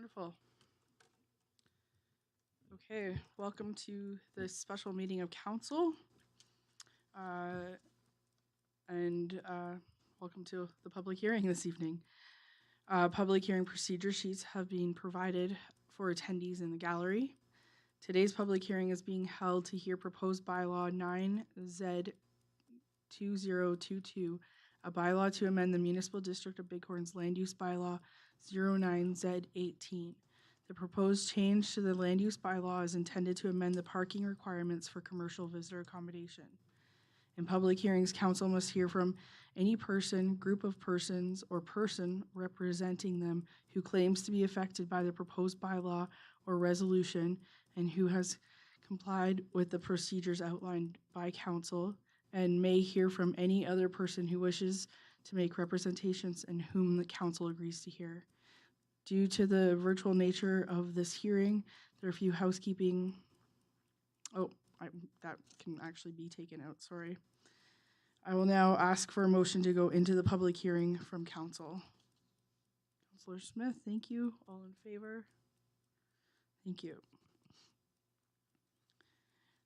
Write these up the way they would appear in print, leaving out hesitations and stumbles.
Wonderful. Okay, welcome to this special meeting of council. Uh, and welcome to the public hearing this evening. Public hearing procedure sheets have been provided for attendees in the gallery. Today's public hearing is being held to hear proposed bylaw 9Z2022, a bylaw to amend the municipal district of Bighorn's land use bylaw 09Z18. The proposed change to the land use bylaw is intended to amend the parking requirements for commercial visitor accommodation. In public hearings, council must hear from any person, group of persons, or person representing them who claims to be affected by the proposed bylaw or resolution and who has complied with the procedures outlined by council, and may hear from any other person who wishes to make representations and whom the council agrees to hear. Due to the virtual nature of this hearing, there are a few housekeeping. That can actually be taken out, sorry. I will now ask for a motion to go into the public hearing from council. Councillor Smith, thank you. All in favor? Thank you.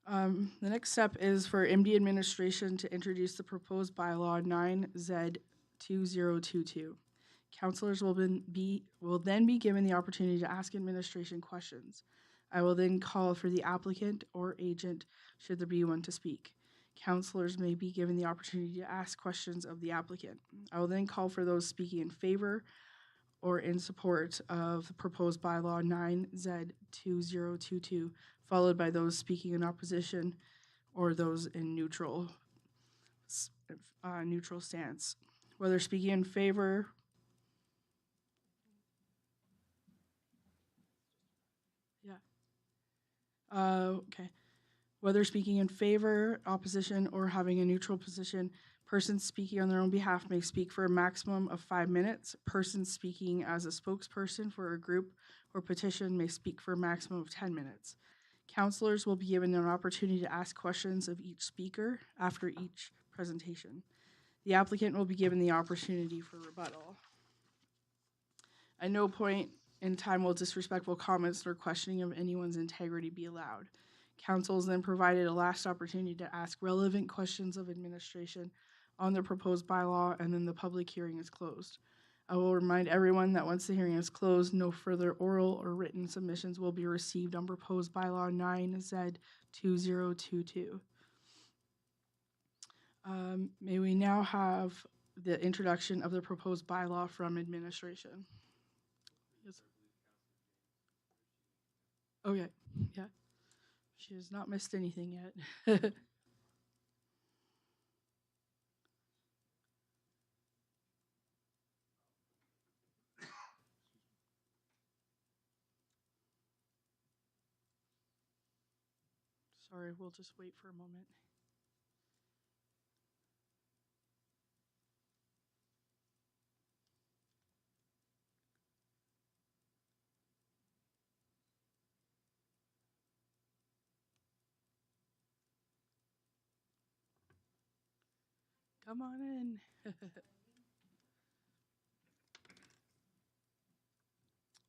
The next step is for MD administration to introduce the proposed bylaw 9Z2022. Councillors will then be given the opportunity to ask administration questions. I will then call for the applicant or agent, should there be one, to speak. Councillors may be given the opportunity to ask questions of the applicant. I will then call for those speaking in favor or in support of the proposed bylaw 9Z2022, followed by those speaking in opposition or those in neutral stance. Whether speaking in favor okay. Whether speaking in favor, opposition, or having a neutral position, persons speaking on their own behalf may speak for a maximum of 5 minutes. Persons speaking as a spokesperson for a group or petition may speak for a maximum of 10 minutes. Councillors will be given an opportunity to ask questions of each speaker after each presentation. The applicant will be given the opportunity for rebuttal. At no point in time will disrespectful comments or questioning of anyone's integrity be allowed. Council is then provided a last opportunity to ask relevant questions of administration on the proposed bylaw, and then the public hearing is closed. I will remind everyone that once the hearing is closed, no further oral or written submissions will be received on proposed bylaw 9Z2022. May we now have the introduction of the proposed bylaw from administration? Yes. Okay, yeah. She has not missed anything yet. Sorry, we'll just wait for a moment. Come on in.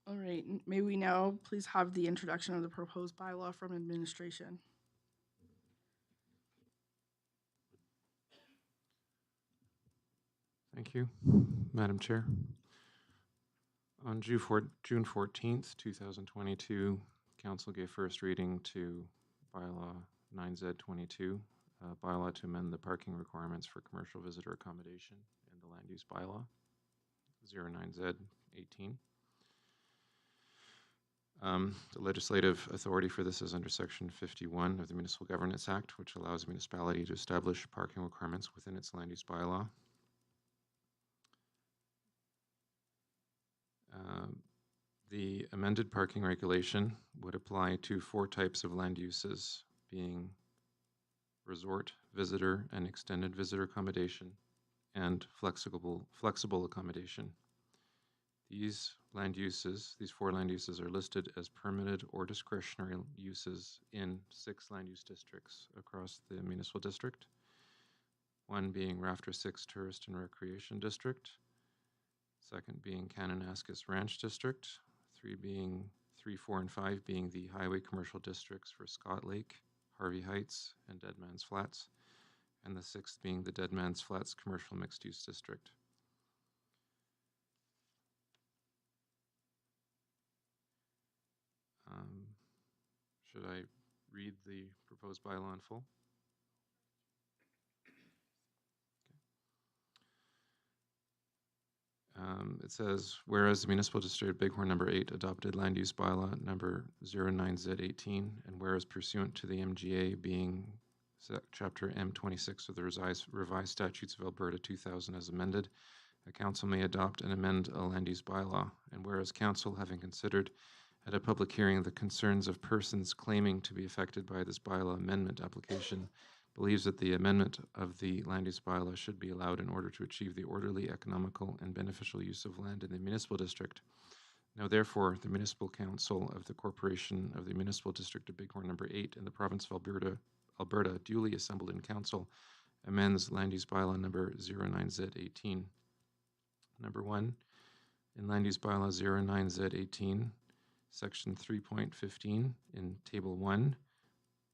All right, may we now please have the introduction of the proposed bylaw from administration? Thank you, Madam Chair. On June 14th, 2022, Council gave first reading to Bylaw 9Z22, bylaw to amend the parking requirements for commercial visitor accommodation in the land use bylaw 09Z18. The legislative authority for this is under Section 51 of the Municipal Governance Act, which allows a municipality to establish parking requirements within its land use bylaw. The amended parking regulation would apply to 4 types of land uses, being resort, visitor, and extended visitor accommodation, and flexible accommodation. These 4 land uses are listed as permitted or discretionary uses in 6 land use districts across the municipal district, one being Rafter 6 Tourist and Recreation District, second being Kananaskis Ranch District, 3, 4, and 5 being the highway commercial districts for Scott Lake, Harvey Heights, and Dead Man's Flats, and the 6th being the Dead Man's Flats commercial mixed-use district. Should I read the proposed bylaw in full? It says, whereas the Municipal District of Bighorn Number 8 adopted Land Use Bylaw Number 09Z18, and whereas pursuant to the MGA being Chapter M26 of the revised Statutes of Alberta 2000 as amended, a council may adopt and amend a land use bylaw, and whereas council, having considered at a public hearing the concerns of persons claiming to be affected by this bylaw amendment application, believes that the amendment of the land use bylaw should be allowed in order to achieve the orderly, economical, and beneficial use of land in the municipal district. Now therefore, the Municipal Council of the Corporation of the Municipal District of Bighorn Number 8 in the province of Alberta, duly assembled in council, amends Land Use Bylaw Number 09Z18. Number 1, in Land Use Bylaw 09Z18, Section 3.15, in Table 1,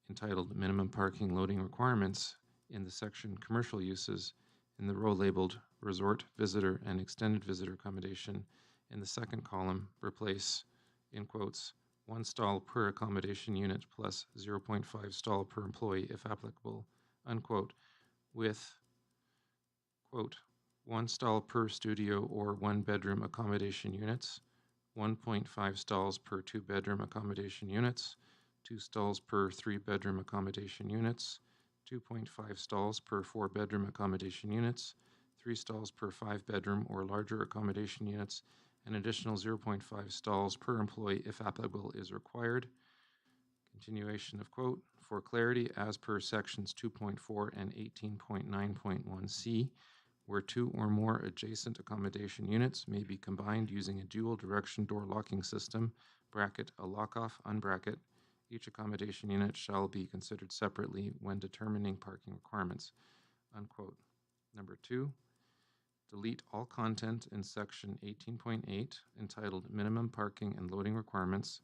entitled Minimum Parking Loading Requirements, in the section Commercial Uses, in the row labeled Resort, Visitor, and Extended Visitor Accommodation, in the second column, replace, in quotes, 1 stall per accommodation unit plus 0.5 stall per employee if applicable, unquote, with, quote, 1 stall per studio or 1 bedroom accommodation units, 1.5 stalls per 2 bedroom accommodation units, 2 stalls per 3 bedroom accommodation units, 2.5 stalls per 4 bedroom accommodation units, 3 stalls per 5 bedroom or larger accommodation units, an additional 0.5 stalls per employee if applicable is required. Continuation of quote, for clarity, as per sections 2.4 and 18.9.1c, where 2 or more adjacent accommodation units may be combined using a dual direction door locking system, bracket, a lock-off, unbracket, each accommodation unit shall be considered separately when determining parking requirements, unquote. Number 2, delete all content in section 18.8 entitled Minimum Parking and Loading Requirements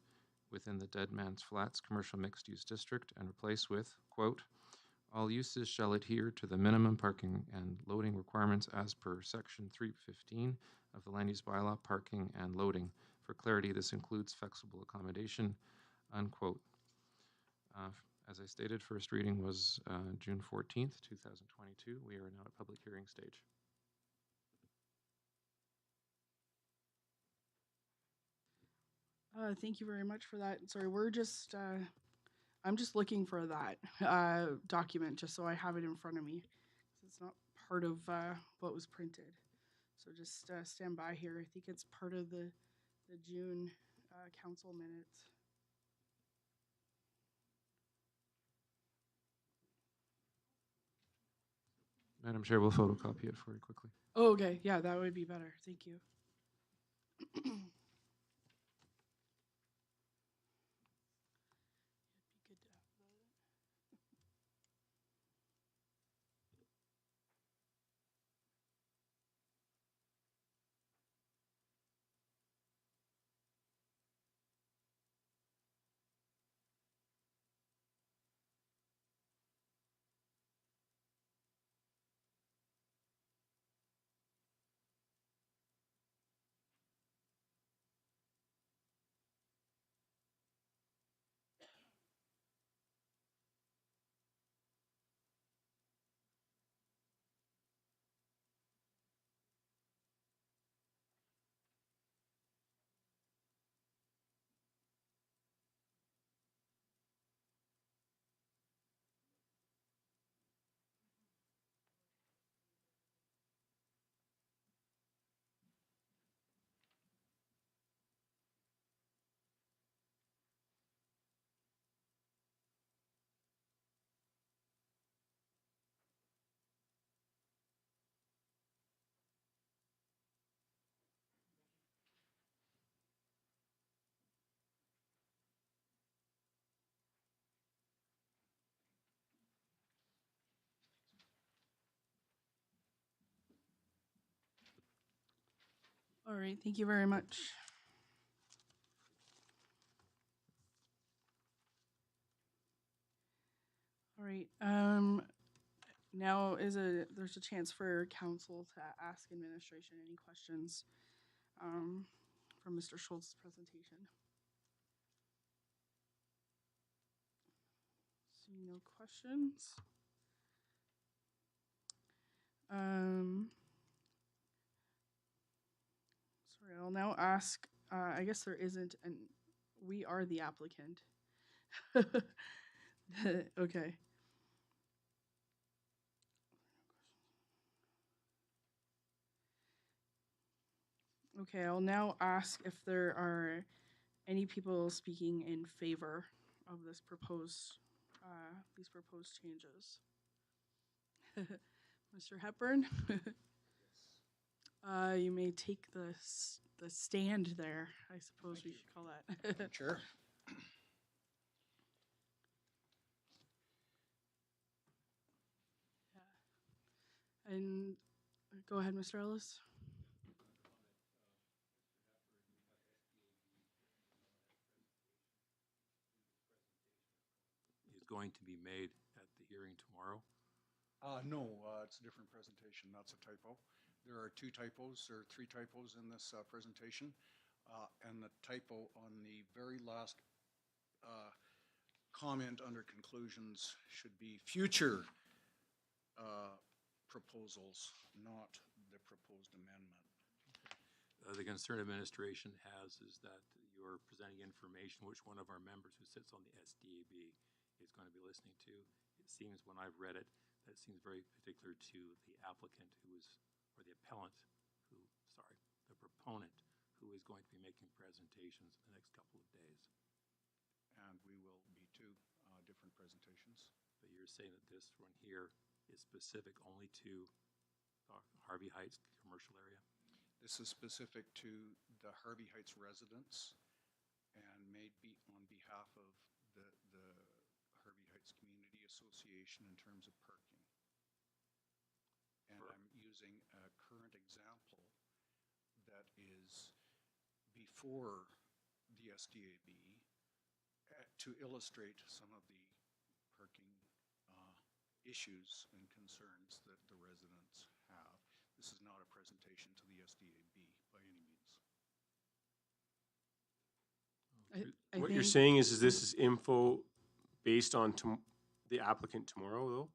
within the Dead Man's Flats Commercial Mixed Use District and replace with, quote, all uses shall adhere to the minimum parking and loading requirements as per section 315 of the Land Use Bylaw, parking and loading. For clarity, this includes flexible accommodation, unquote. As I stated, first reading was June 14th, 2022. We are now at public hearing stage. Thank you very much for that. Sorry, I'm just looking for that document just so I have it in front of me. It's not part of what was printed. So just stand by here. I think it's part of the June council minutes. Madam Chair, we'll photocopy it for you quickly. Oh, okay. Yeah, that would be better. Thank you. All right. Thank you very much. All right. Now there's a chance for council to ask administration any questions from Mr. Schultz's presentation. See no questions. Sorry, I'll now ask. I guess there isn't, and we are the applicant. Okay. Okay, I'll now ask if there are any people speaking in favor of these proposed changes. Mr. Hepburn, you may take the stand there. I suppose we should call that. Sure. And go ahead, Mr. Ellis. Is going to be made at the hearing tomorrow. No, it's a different presentation. That's a typo. There are two typos, or three typos in this presentation. And the typo on the very last comment under conclusions should be future proposals, not the proposed amendment. The concern administration has is that you're presenting information which one of our members who sits on the SDAB is going to be listening to. It seems when I've read it, that it seems very particular to the applicant who is, or the appellant who, sorry, the proponent who is going to be making presentations in the next couple of days. And we will be two different presentations. But you're saying that this one here is specific only to Harvey Heights commercial area? This is specific to the Harvey Heights residents and may be on behalf of the Harvey Heights Community Association in terms of parking. And I'm using a current example that is before the SDAB to illustrate some of the parking issues and concerns that the residents have. This is not a presentation to the SDAB by any means. What you're saying is this is info based on the applicant tomorrow, though?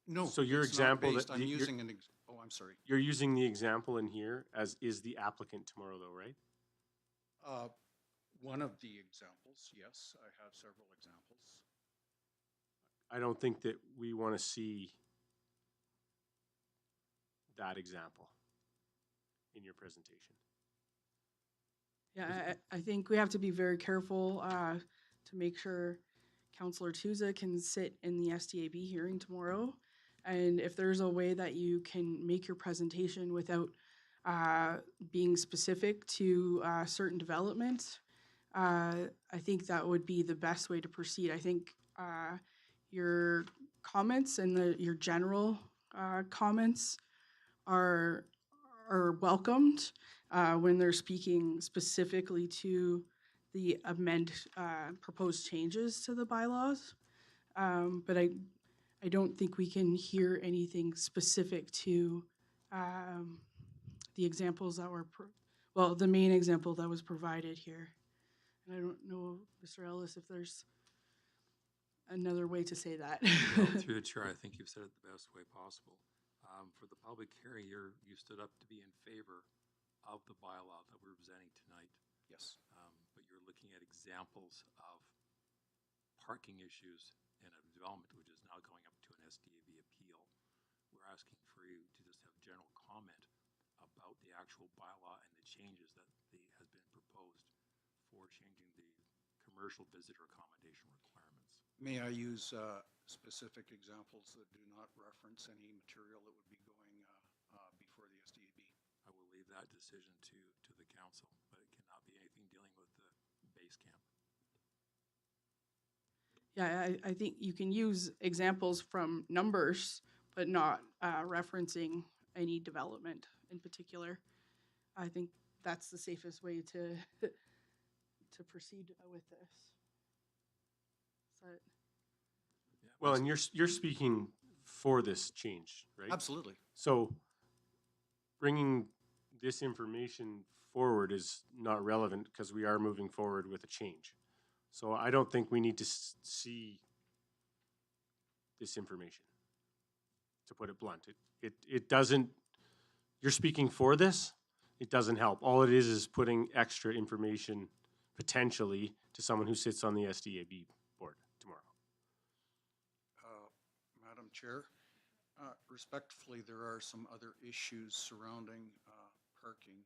No. So your it's not example based. that I'm you're- using I'm sorry. You're using the example in here as is the applicant tomorrow, though, right? One of the examples, yes, I have several examples. I don't think that we want to see that example in your presentation. Yeah, I think we have to be very careful to make sure Councillor Tusa can sit in the SDAB hearing tomorrow. And if there's a way that you can make your presentation without being specific to certain development, I think that would be the best way to proceed. I think your comments and your general comments are welcomed when they're speaking specifically to the proposed changes to the bylaws. But I don't think we can hear anything specific to the examples that were, the main example that was provided here. And I don't know, Mr. Ellis, if there's another way to say that. Well, through the chair, I think you've said it the best way possible. For the public hearing, you stood up to be in favor of the bylaw that we're presenting tonight. Yes. But you're looking at examples of parking issues in a development which is now going up to an SDAB appeal. We're asking for you to just have general comment about the actual bylaw and the changes that has been proposed for changing the commercial visitor accommodation requirements. May I use specific examples that do not reference any material that would be going before the SDAB? I will leave that decision to the council, but it cannot be anything dealing with the base camp. Yeah, I think you can use examples from numbers, but not referencing any development in particular. I think that's the safest way to proceed with this. So, Well, and you're speaking for this change, right? Absolutely. So bringing this information forward is not relevant because we are moving forward with a change. So I don't think we need to see this information, to put it blunt. It doesn't, you're speaking for this, it doesn't help. All it is putting extra information potentially to someone who sits on the SDAB board tomorrow. Madam Chair, respectfully, there are some other issues surrounding parking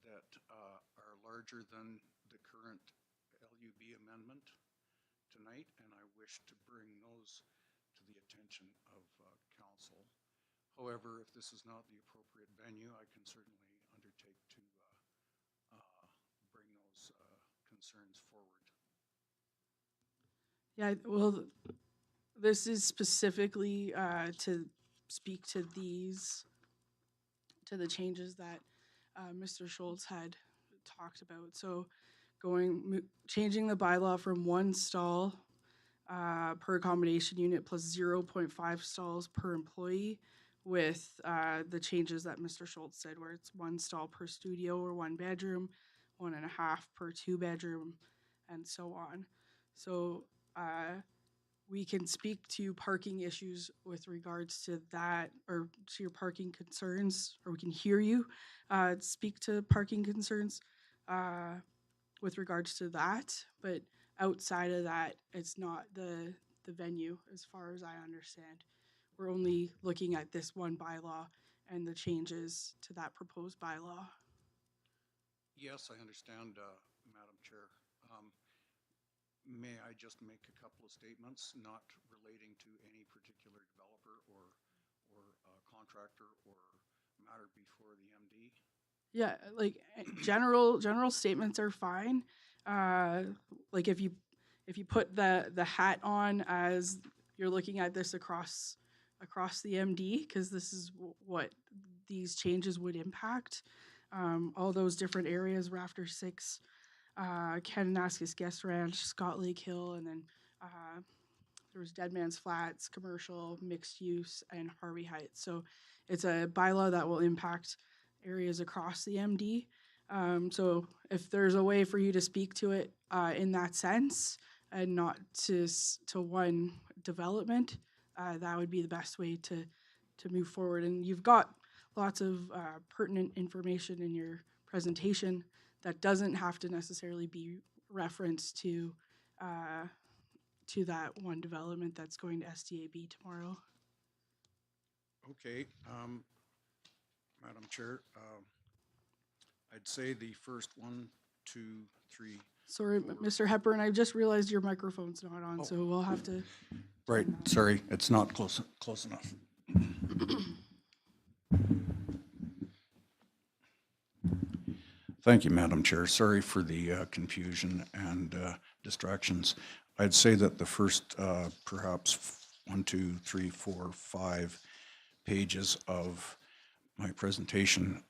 that are larger than the current LUB amendment tonight, and I wish to bring those to the attention of council. However, if this is not the appropriate venue, I can certainly undertake to bring those concerns forward. Yeah, well, this is specifically to speak to the changes that Mr. Schultz had talked about. So changing the bylaw from 1 stall per accommodation unit plus 0.5 stalls per employee with the changes that Mr. Schultz said, where it's 1 stall per studio or 1 bedroom, 1.5 per 2 bedroom, and so on. So we can speak to parking issues with regards to that, or to your parking concerns, or we can hear you speak to parking concerns with regards to that. But outside of that, it's not the venue, as far as I understand. We're only looking at this one bylaw and the changes to that proposed bylaw. Yes, I understand, Madam Chair. May I just make a couple of statements, not relating to any particular developer or contractor or matter before the MD? Yeah, like general statements are fine. Like if you put the hat on as you're looking at this across the MD, because this is what these changes would impact. All those different areas: Rafter 6, Kananaskis Guest Ranch, Scott Lake Hill, and then there was Dead Man's Flats, commercial, mixed use, and Harvey Heights. So it's a bylaw that will impact areas across the MD. So if there's a way for you to speak to it in that sense and not to one development, that would be the best way to move forward. And you've got lots of pertinent information in your presentation that doesn't have to necessarily be referenced to that one development that's going to SDAB tomorrow. Okay, Madam Chair, I'd say the first 1, 2, 3. Sorry, 4. Mr. Hepburn, I just realized your microphone's not on, so we'll have to. Right, sorry, it's not close enough. Thank you, Madam Chair. Sorry for the confusion and distractions. I'd say that the first perhaps 1, 2, 3, 4, 5 pages of my presentation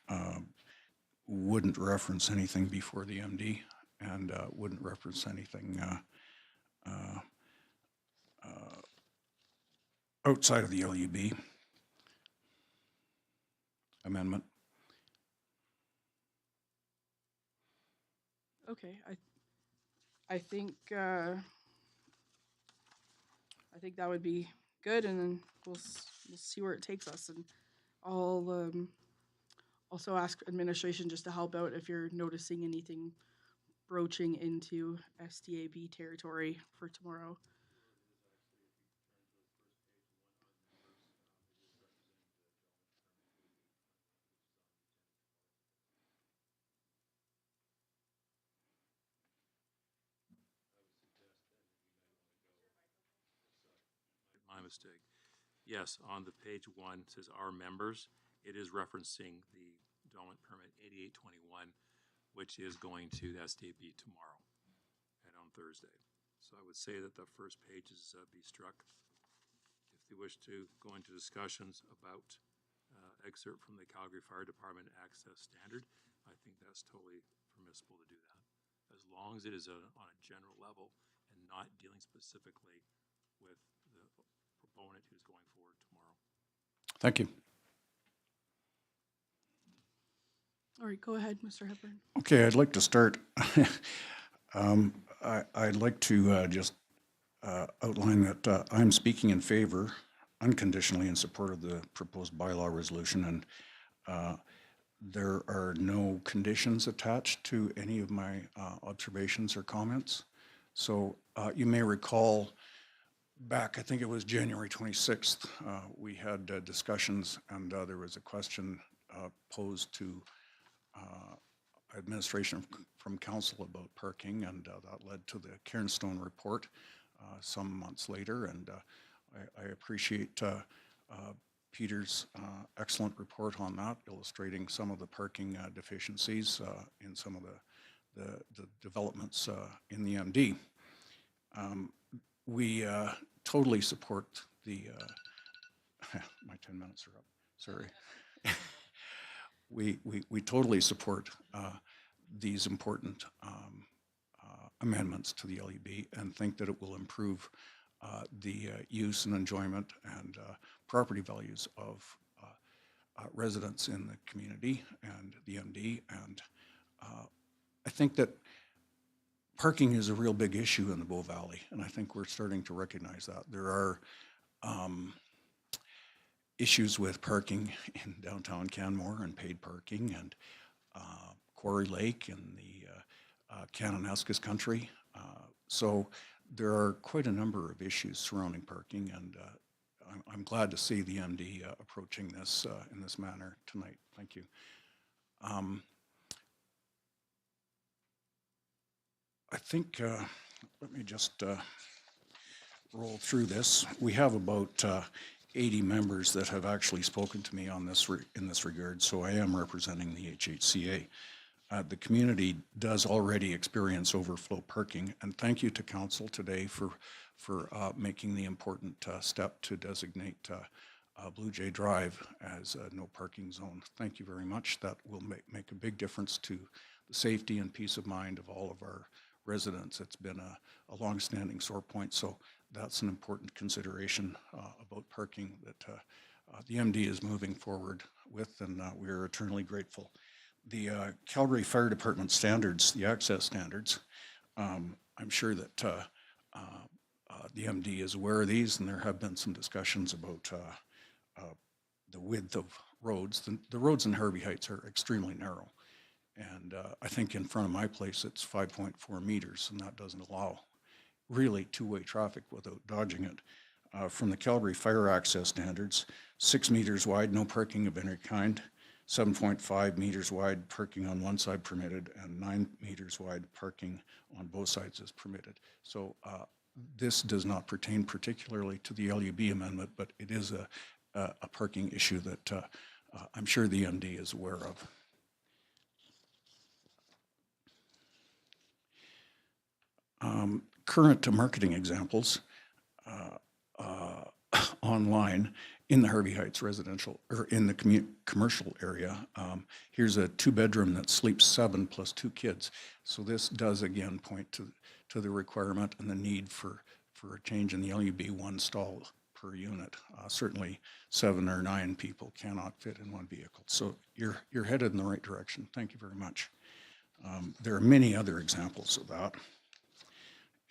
wouldn't reference anything before the MD and wouldn't reference anything outside of the LUB amendment. Okay, I think that would be good, and then we'll see where it takes us. And I'll also ask administration just to help out if you're noticing anything broaching into SDAB territory for tomorrow. My mistake. Yes, on the page 1, it says our members. It is referencing the development permit 8821, which is going to the SDAB tomorrow and on Thursday. So I would say that the first pages be struck. If they wish to go into discussions about excerpt from the Calgary Fire Department Access Standard, I think that's totally permissible to do that, as long as it is on a general level and not dealing specifically with the proponent who's going forward tomorrow. Thank you. All right, go ahead, Mr. Hepburn. Okay, I'd like to start. I'd like to just outline that I'm speaking in favor, unconditionally in support of the proposed bylaw resolution, and there are no conditions attached to any of my observations or comments. So you may recall back, I think it was January 26th, we had discussions, and there was a question posed to administration from council about parking, and that led to the Cairnstone report some months later, and I appreciate Peter's excellent report on that, illustrating some of the parking deficiencies in some of the developments in the MD. We totally support the, my 10 minutes are up, sorry. We totally support these important amendments to the LUB and think that it will improve the use and enjoyment and property values of residents in the community and the MD. And I think that parking is a real big issue in the Bow Valley, and I think we're starting to recognize that. There are issues with parking in downtown Canmore and paid parking, and Quarry Lake and the Kananaskis country. So there are quite a number of issues surrounding parking, and I'm glad to see the MD approaching this in this manner tonight. Thank you. I think, let me just roll through this. We have about 80 members that have actually spoken to me on this in this regard, so I am representing the HHCA. The community does already experience overflow parking, and thank you to council today for making the important step to designate Blue Jay Drive as a no parking zone. Thank you very much. That will make a big difference to the safety and peace of mind of all of our residents. It's been a long-standing sore point, so that's an important consideration about parking that the MD is moving forward with, and we are eternally grateful. The Calgary Fire Department standards, the access standards, I'm sure that the MD is aware of these, and there have been some discussions about the width of roads. The roads in Harvey Heights are extremely narrow, and I think in front of my place it's 5.4 meters, and that doesn't allow really two-way traffic without dodging it. From the Calgary Fire Access Standards, 6 meters wide, no parking of any kind, 7.5 meters wide parking on one side permitted, and 9 meters wide parking on both sides is permitted. So this does not pertain particularly to the LUB amendment, but it is a parking issue that I'm sure the MD is aware of. Current marketing examples online in the Harvey Heights residential, or in the commercial area. Here's a 2-bedroom that sleeps 7 plus 2 kids. So this does again point to the requirement and the need for a change in the LUB, 1 stall per unit. Certainly 7 or 9 people cannot fit in 1 vehicle. So you're headed in the right direction. Thank you very much. There are many other examples of that,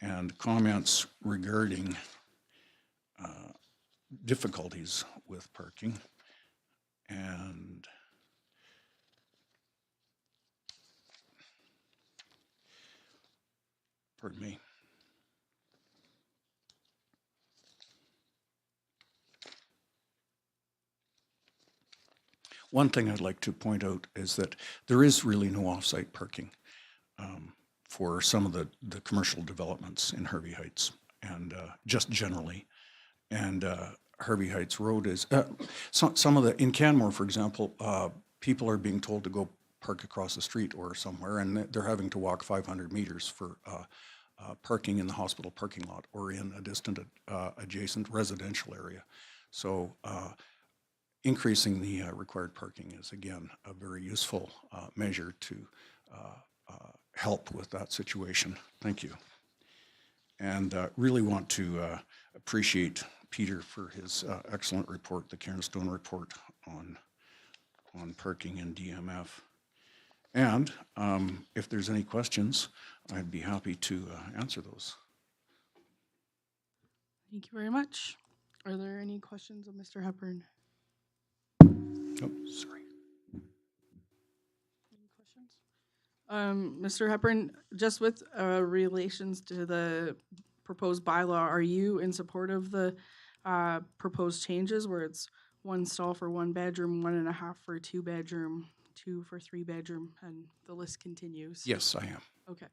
and comments regarding difficulties with parking. And pardon me. One thing I'd like to point out is that there is really no off-site parking for some of the commercial developments in Harvey Heights, and just generally. And Harvey Heights Road is, some of the, in Canmore, for example, people are being told to go park across the street or somewhere, and they're having to walk 500 meters for parking in the hospital parking lot or in a distant adjacent residential area. So increasing the required parking is, again, a very useful measure to help with that situation. Thank you. And really want to appreciate Peter for his excellent report, the Cairnstone report on parking in DMF. And if there's any questions, I'd be happy to answer those. Thank you very much. Are there any questions of Mr. Hepburn? Oh, sorry. Any questions? Mr. Hepburn, just with relations to the proposed bylaw, are you in support of the proposed changes where it's 1 stall for 1 bedroom, 1.5 for a 2 bedroom, 2 for 3 bedroom, and the list continues? Yes, I am. Okay,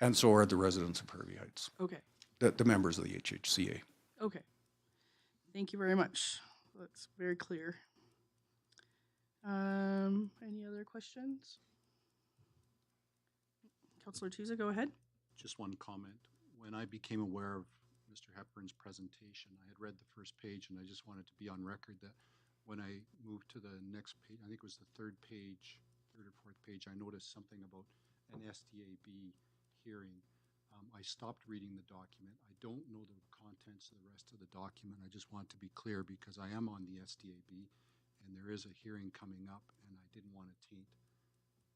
And so are the residents of Hervey Heights, okay, the members of the HHCA. okay. Thank you very much. That's very clear. Any other questions? Councillor Tusa, go ahead. Just one comment. When I became aware of Mr. Hepburn's presentation, I had read the first page, and I just wanted to be on record that when I moved to the next page, I think it was the third or fourth page, I noticed something about an STAB hearing. I stopped reading the document. I don't know the contents of the rest of the document. I just want to be clear because I am on the STAB, and there is a hearing coming up, and I didn't want to taint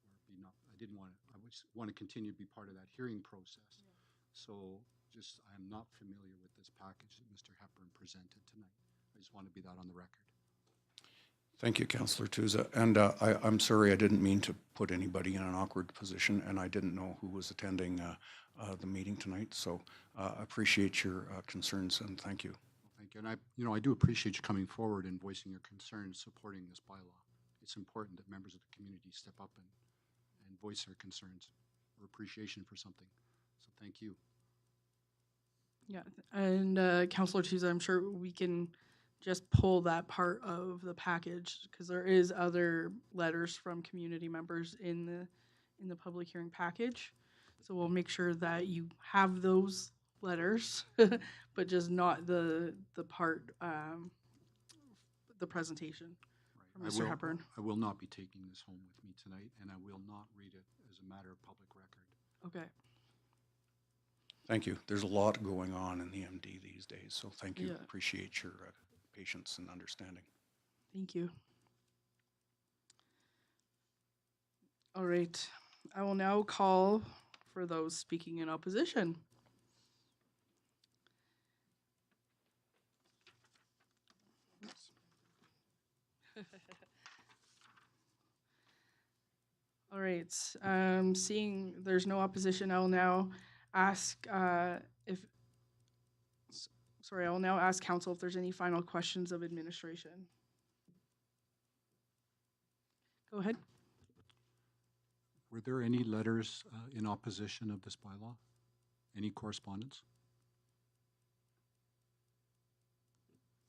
or be not. I didn't want to. I just want to continue to be part of that hearing process. Yeah. So just, I'm not familiar with this package that Mr. Hepburn presented tonight. I just want to be that on the record. Thank you, Councillor Tusa. And I'm sorry, I didn't mean to put anybody in an awkward position, and I didn't know who was attending the meeting tonight. So appreciate your concerns, and thank you. Well, thank you. And I do appreciate you coming forward and voicing your concerns, supporting this bylaw. It's important that members of the community step up and voice their concerns or appreciation for something. So thank you. Yeah, and Councillor Tusa, I'm sure we can just pull that part of the package because there is other letters from community members in the public hearing package. So we'll make sure that you have those letters, but just not the part, the presentation from Mr. Hepburn. I will not be taking this home with me tonight, and I will not read it as a matter of public record. Okay. Thank you. There's a lot going on in the MD these days, so thank you. Yeah. Appreciate your patience and understanding. Thank you. All right. I will now call for those speaking in opposition. All right. Seeing there's no opposition, I will now ask I will now ask council if there's any final questions of administration. Go ahead. Were there any letters in opposition of this bylaw? Any correspondence?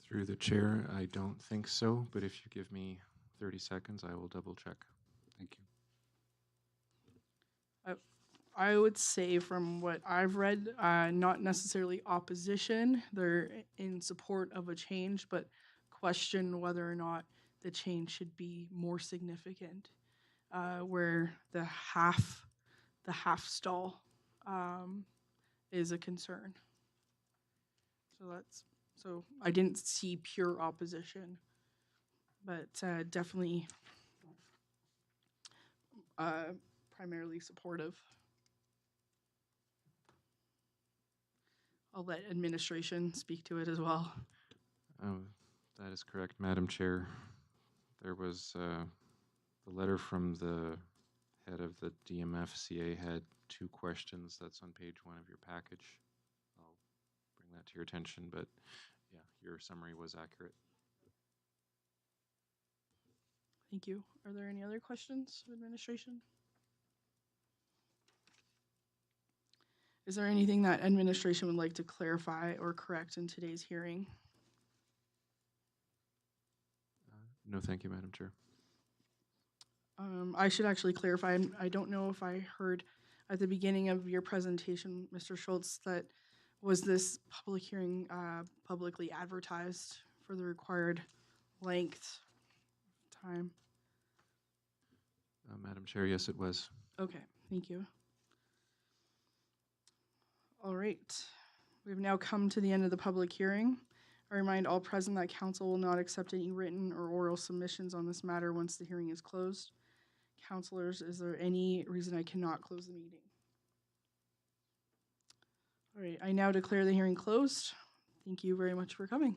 Through the chair, I don't think so, but if you give me 30 seconds, I will double check. Thank you. I would say from what I've read, not necessarily opposition. They're in support of a change, but question whether or not the change should be more significant, where the half stall is a concern. So I didn't see pure opposition, but definitely primarily supportive. I'll let administration speak to it as well. That is correct, Madam Chair. There was the letter from the head of the DMFCA had 2 questions. That's on page 1 of your package. I'll bring that to your attention, but yeah, your summary was accurate. Thank you. Are there any other questions of administration? Is there anything that administration would like to clarify or correct in today's hearing? No, thank you, Madam Chair. I should actually clarify. I don't know if I heard at the beginning of your presentation, Mr. Schultz, that was this public hearing publicly advertised for the required length time? Madam Chair, yes, it was. Okay, thank you. All right. We have now come to the end of the public hearing. I remind all present that council will not accept any written or oral submissions on this matter once the hearing is closed. Councilors, is there any reason I cannot close the meeting? All right, I now declare the hearing closed. Thank you very much for coming.